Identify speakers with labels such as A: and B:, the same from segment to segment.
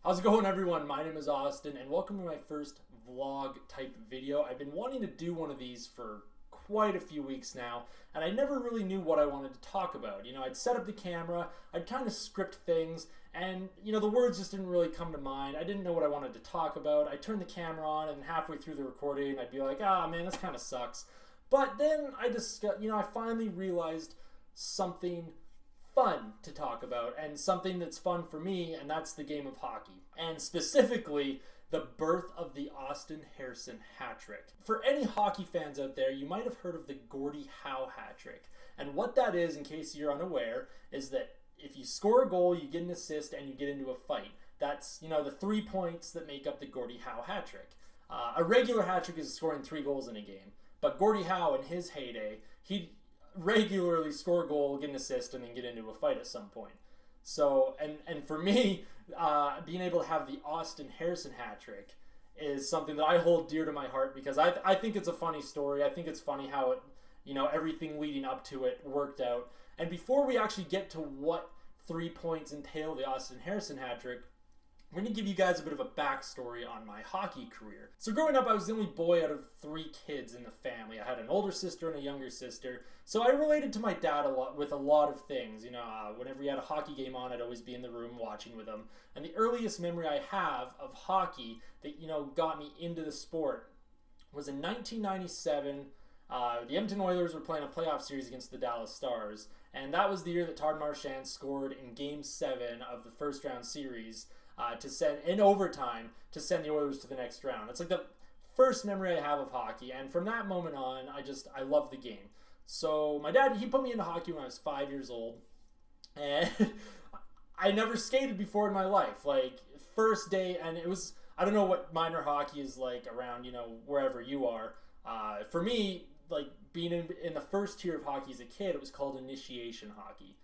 A: How's it going, everyone? My name is Austin, and welcome to my first vlog type video. I've been wanting to do one of these for quite a few weeks now, and I never really knew what I wanted to talk about. I'd set up the camera, I'd kind of script things, and the words just didn't really come to mind. I didn't know what I wanted to talk about. I turned the camera on, and halfway through the recording, I'd be like, man, this kind of sucks. But then I finally realized something fun to talk about, and something that's fun for me, and that's the game of hockey, and specifically the birth of the Austin Harrison hat trick. For any hockey fans out there, you might have heard of the Gordie Howe hat trick, and what that is, in case you're unaware, is that if you score a goal, you get an assist, and you get into a fight. That's the 3 points that make up the Gordie Howe hat trick. A regular hat trick is scoring 3 goals in a game, but Gordie Howe, in his heyday, he regularly score a goal, get an assist, and then get into a fight at some point. So, and for me, being able to have the Austin Harrison hat trick is something that I hold dear to my heart, because I think it's a funny story. I think it's funny how it, everything leading up to it worked out. And before we actually get to what 3 points entail the Austin Harrison hat trick, I'm going to give you guys a bit of a backstory on my hockey career. So growing up, I was the only boy out of 3 kids in the family. I had an older sister and a younger sister. So I related to my dad a lot with a lot of things. Whenever he had a hockey game on, I'd always be in the room watching with him. And the earliest memory I have of hockey that, got me into the sport was in 1997. The Edmonton Oilers were playing a playoff series against the Dallas Stars. And that was the year that Todd Marchand scored in Game 7 of the first round series to send in overtime to send the Oilers to the next round. It's like the first memory I have of hockey, and from that moment on, I love the game. So my dad, he put me into hockey when I was 5 years old, and I never skated before in my life. Like, first day, and it was, I don't know what minor hockey is like around, wherever you are. For me, like, being in the first tier of hockey as a kid, it was called initiation hockey.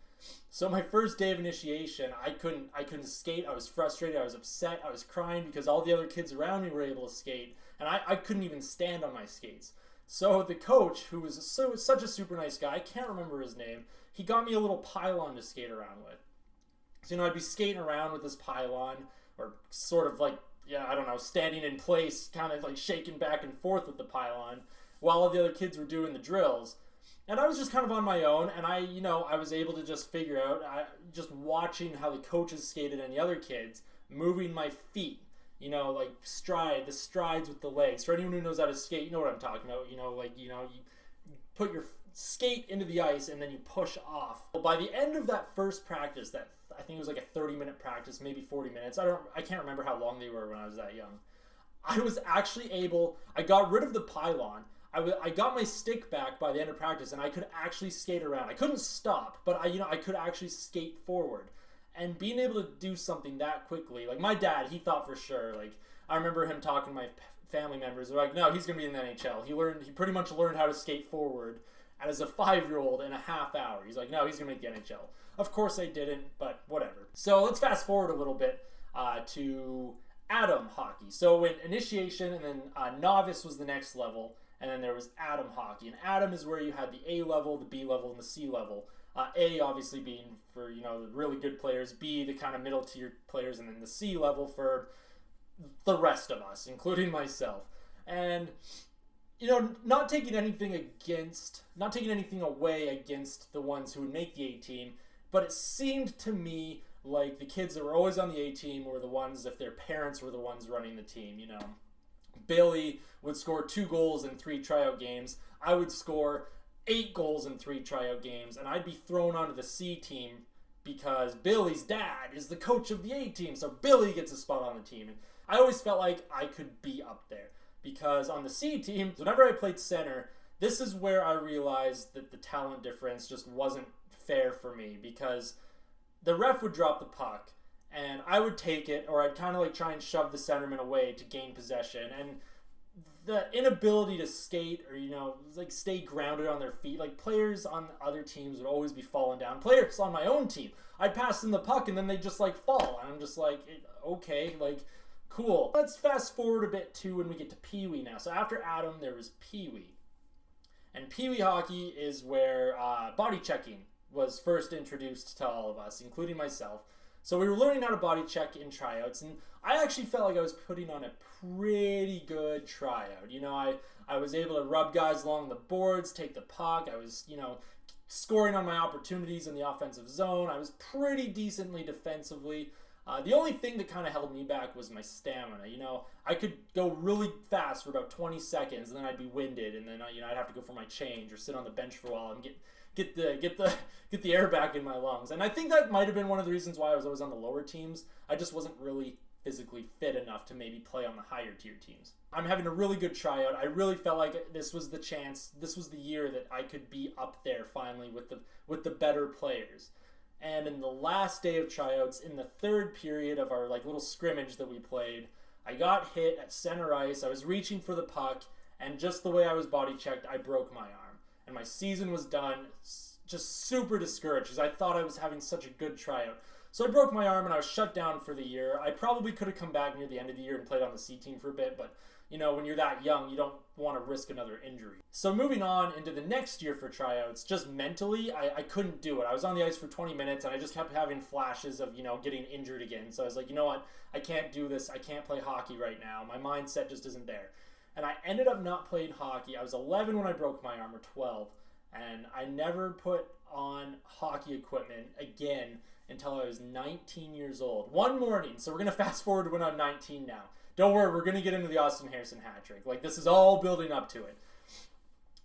A: So my first day of initiation, I couldn't skate. I was frustrated. I was upset. I was crying because all the other kids around me were able to skate, and I couldn't even stand on my skates. So the coach, who was such a super nice guy, I can't remember his name, he got me a little pylon to skate around with. So I'd be skating around with this pylon, or sort of like, standing in place, kind of like shaking back and forth with the pylon, while all the other kids were doing the drills. And I was just kind of on my own, and I was able to just figure out, just watching how the coaches skated and the other kids, moving my feet, like the strides with the legs. For anyone who knows how to skate, you know what I'm talking about. You put your skate into the ice and then you push off. Well, by the end of that first practice, that I think it was like a 30-minute practice, maybe 40 minutes. I can't remember how long they were when I was that young. I was actually I got rid of the pylon. I got my stick back by the end of practice, and I could actually skate around. I couldn't stop, but I could actually skate forward. And being able to do something that quickly, like my dad, he thought for sure. Like, I remember him talking to my family members. They're like, no, he's gonna be in the NHL. He pretty much learned how to skate forward, and as a 5-year-old in a half hour, he's like, no, he's gonna make the NHL. Of course I didn't, but whatever. So let's fast forward a little bit to Atom hockey. So in initiation, and then novice was the next level. And then there was Atom hockey. And Atom is where you had the A level, the B level, and the C level. A obviously being for, the really good players. B, the kind of middle tier players. And then the C level for the rest of us, including myself. And, not taking anything away against the ones who would make the A team. But it seemed to me like the kids that were always on the A team were the ones, if their parents were the ones running the team, Billy would score 2 goals in 3 tryout games. I would score 8 goals in 3 tryout games, and I'd be thrown onto the C team because Billy's dad is the coach of the A team, so Billy gets a spot on the team. And I always felt like I could be up there because on the C team, whenever I played center, this is where I realized that the talent difference just wasn't fair for me, because the ref would drop the puck, and I would take it, or I'd kind of like try and shove the centerman away to gain possession. And the inability to skate or, stay grounded on their feet. Like, players on other teams would always be falling down. Players on my own team, I'd pass them the puck and then they'd just like fall. And I'm just like, okay, like, cool. Let's fast forward a bit too when we get to Pee Wee now. So after Atom, there was Pee Wee. And Pee Wee hockey is where body checking was first introduced to all of us, including myself. So we were learning how to body check in tryouts, and I actually felt like I was putting on a pretty good tryout. I was able to rub guys along the boards, take the puck. I was, scoring on my opportunities in the offensive zone. I was pretty decently defensively. The only thing that kind of held me back was my stamina. I could go really fast for about 20 seconds, and then I'd be winded, and then I'd have to go for my change or sit on the bench for a while and get the air back in my lungs. And I think that might have been one of the reasons why I was always on the lower teams. I just wasn't really physically fit enough to maybe play on the higher tier teams. I'm having a really good tryout. I really felt like this was the chance. This was the year that I could be up there finally with the better players. And in the last day of tryouts, in the third period of our little scrimmage that we played, I got hit at center ice. I was reaching for the puck, and just the way I was body checked, I broke my arm. And my season was done. Just super discouraged because I thought I was having such a good tryout. So I broke my arm and I was shut down for the year. I probably could have come back near the end of the year and played on the C team for a bit, but when you're that young, you don't want to risk another injury. So moving on into the next year for tryouts, just mentally, I couldn't do it. I was on the ice for 20 minutes and I just kept having flashes of, getting injured again. So I was like, you know what? I can't do this. I can't play hockey right now. My mindset just isn't there. And I ended up not playing hockey. I was 11 when I broke my arm, or 12. And I never put on hockey equipment again until I was 19 years old. One morning, so we're going to fast forward to when I'm 19 now. Don't worry, we're going to get into the Austin Harrison hat trick. This is all building up to it.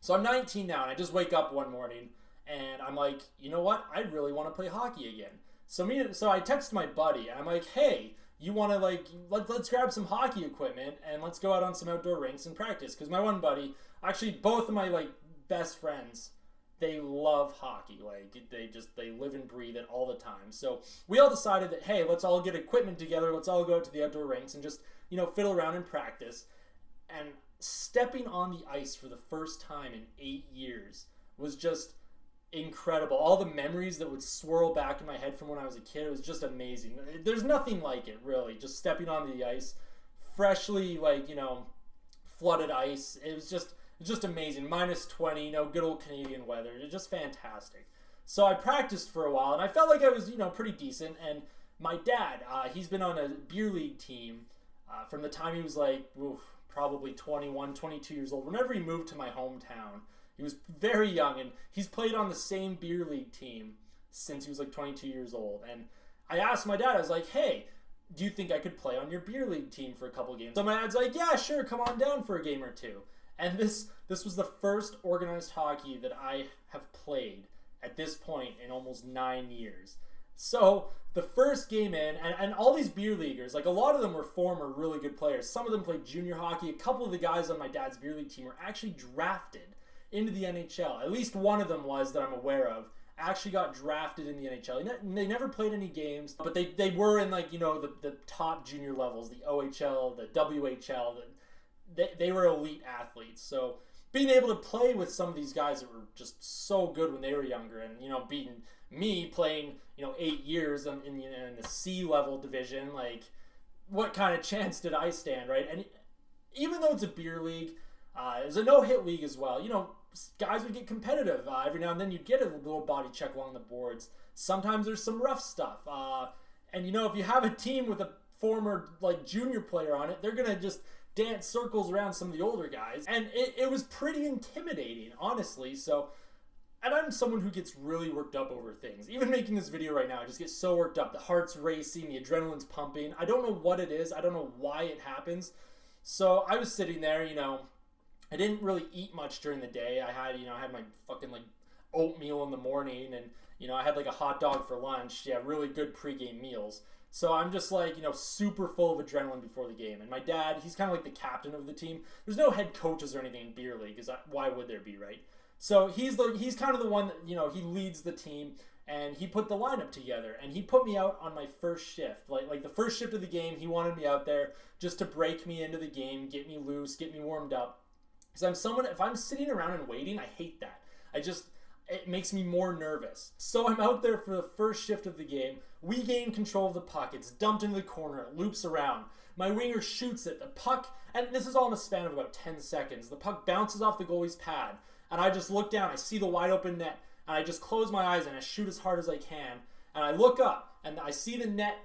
A: So I'm 19 now, and I just wake up one morning, and I'm like, you know what? I really want to play hockey again. So I text my buddy, and I'm like, hey, you want to, let's grab some hockey equipment, and let's go out on some outdoor rinks and practice. Because my one buddy, actually both of my, best friends, they love hockey. They live and breathe it all the time. So we all decided that, hey, let's all get equipment together. Let's all go out to the outdoor rinks and just, fiddle around and practice. And stepping on the ice for the first time in 8 years was just incredible. All the memories that would swirl back in my head from when I was a kid, it was just amazing. There's nothing like it, really. Just stepping on the ice, freshly, flooded ice. It was just amazing. Minus 20, good old Canadian weather. It's just fantastic. So I practiced for a while, and I felt like I was, pretty decent. And my dad, he's been on a beer league team from the time he was probably 21, 22 years old. Whenever he moved to my hometown, he was very young, and he's played on the same beer league team since he was 22 years old. And I asked my dad, I was like, hey, do you think I could play on your beer league team for a couple games? So my dad's like, yeah, sure, come on down for a game or two. And this was the first organized hockey that I have played at this point in almost 9 years. So the first game in, and all these beer leaguers, a lot of them were former really good players. Some of them played junior hockey. A couple of the guys on my dad's beer league team were actually drafted into the NHL. At least one of them was, that I'm aware of, actually got drafted in the NHL. They never played any games, but they were in the top junior levels, the OHL, the WHL. They were elite athletes. So being able to play with some of these guys that were just so good when they were younger, and beating me playing 8 years in the C level division, what kind of chance did I stand, right? And even though it's a beer league, it's a no-hit league as well. Guys would get competitive. Every now and then you'd get a little body check along the boards. Sometimes there's some rough stuff. And if you have a team with a former junior player on it, they're gonna just dance circles around some of the older guys, and it was pretty intimidating, honestly. So, and I'm someone who gets really worked up over things. Even making this video right now, I just get so worked up. The heart's racing, the adrenaline's pumping. I don't know what it is. I don't know why it happens. So I was sitting there, I didn't really eat much during the day. I had my fucking oatmeal in the morning, and I had a hot dog for lunch. Yeah, really good pregame meals. So I'm just super full of adrenaline before the game. And my dad, he's kind of the captain of the team. There's no head coaches or anything in beer league, because why would there be, right? So he's kind of the one that, he leads the team, and he put the lineup together, and he put me out on my first shift. Like the first shift of the game, he wanted me out there just to break me into the game, get me loose, get me warmed up. Because if I'm sitting around and waiting, I hate that. It makes me more nervous. So I'm out there for the first shift of the game. We gain control of the puck. It's dumped into the corner. It loops around. My winger shoots it. The puck, and this is all in a span of about 10 seconds. The puck bounces off the goalie's pad. And I just look down. I see the wide open net. And I just close my eyes and I shoot as hard as I can. And I look up. and I see the net,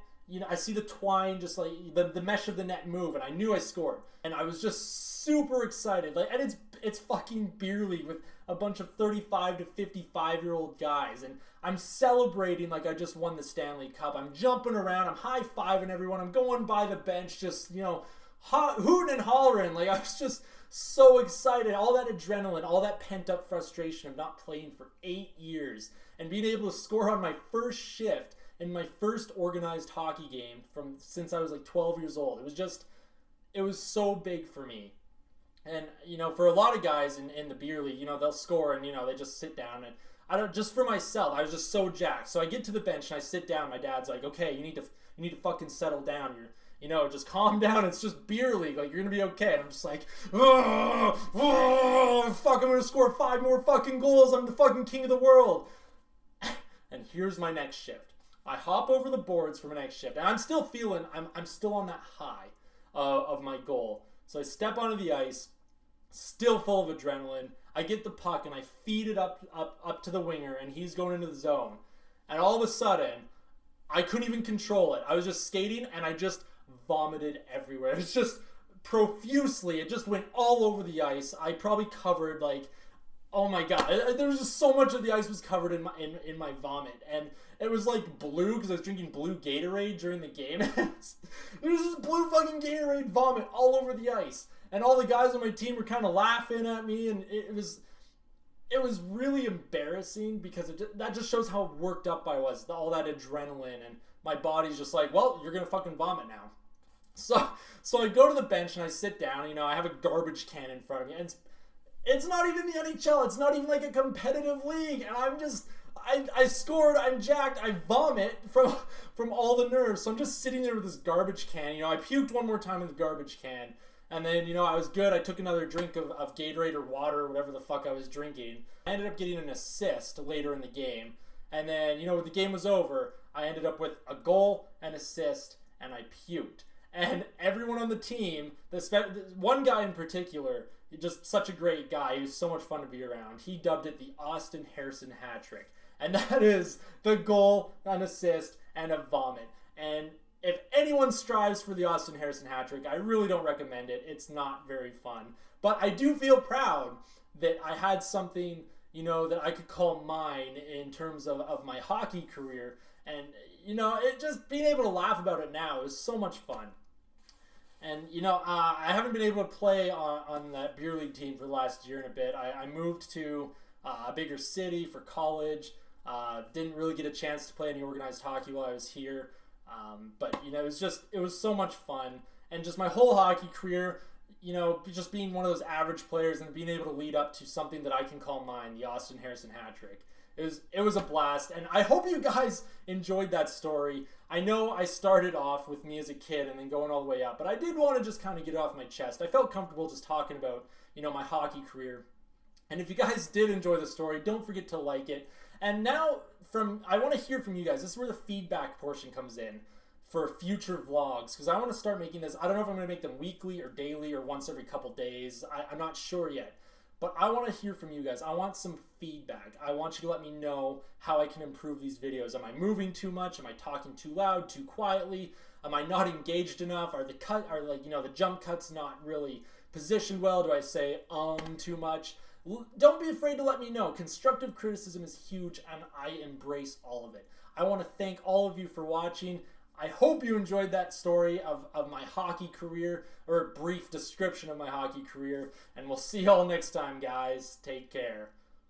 A: I see the twine, just like the mesh of the net move, and I knew I scored. And I was just super excited. Like, and it's fucking beer league with a bunch of 35 to 55-year-old guys, and I'm celebrating like I just won the Stanley Cup. I'm jumping around, I'm high-fiving everyone, I'm going by the bench, just, hooting and hollering. Like, I was just so excited. All that adrenaline, all that pent-up frustration of not playing for 8 years, and being able to score on my first shift in my first organized hockey game since I was like 12 years old. It was so big for me. And, for a lot of guys in the beer league, they'll score and, they just sit down. And just for myself, I was just so jacked. So I get to the bench and I sit down. My dad's like, okay, you need to fucking settle down. Just calm down. It's just beer league. Like, you're going to be okay. And I'm just like, fuck, I'm going to score 5 more fucking goals. I'm the fucking king of the world. And here's my next shift. I hop over the boards for my next shift, and I'm still feeling, I'm still on that high of my goal. So I step onto the ice, still full of adrenaline. I get the puck, and I feed it up to the winger, and he's going into the zone. And all of a sudden, I couldn't even control it. I was just skating, and I just vomited everywhere. It was just profusely. It just went all over the ice. I probably covered, like, oh my god, there was just so much of the ice was covered in my vomit, and it was like blue because I was drinking blue Gatorade during the game. There was just blue fucking Gatorade vomit all over the ice, and all the guys on my team were kind of laughing at me, and it was really embarrassing because that just shows how worked up I was, all that adrenaline, and my body's just like, well, you're gonna fucking vomit now. So I go to the bench and I sit down. I have a garbage can in front of me, and it's not even the NHL. It's not even like a competitive league. And I'm just, I scored, I'm jacked, I vomit from all the nerves. So I'm just sitting there with this garbage can. I puked one more time in the garbage can. And then, I was good. I took another drink of Gatorade or water or whatever the fuck I was drinking. I ended up getting an assist later in the game. And then, when the game was over, I ended up with a goal, an assist, and I puked. And everyone on the team, one guy in particular, just such a great guy. He was so much fun to be around. He dubbed it the Austin Harrison hat trick. And that is the goal, an assist, and a vomit. And if anyone strives for the Austin Harrison hat trick, I really don't recommend it. It's not very fun. But I do feel proud that I had something, that I could call mine in terms of my hockey career. And, it just being able to laugh about it now is so much fun. And, I haven't been able to play on that beer league team for the last year and a bit. I moved to a bigger city for college. Didn't really get a chance to play any organized hockey while I was here. But, it was so much fun. And just my whole hockey career, just being one of those average players and being able to lead up to something that I can call mine, the Austin Harrison hat trick. It was a blast, and I hope you guys enjoyed that story. I know I started off with me as a kid and then going all the way up, but I did want to just kind of get it off my chest. I felt comfortable just talking about, my hockey career. And if you guys did enjoy the story, don't forget to like it. And now, I want to hear from you guys. This is where the feedback portion comes in for future vlogs, because I want to start making this. I don't know if I'm going to make them weekly or daily or once every couple days. I'm not sure yet. But I want to hear from you guys. I want some feedback. I want you to let me know how I can improve these videos. Am I moving too much? Am I talking too loud, too quietly? Am I not engaged enough? Are the jump cuts not really positioned well? Do I say too much? Don't be afraid to let me know. Constructive criticism is huge, and I embrace all of it. I want to thank all of you for watching. I hope you enjoyed that story of my hockey career, or a brief description of my hockey career, and we'll see y'all next time, guys. Take care.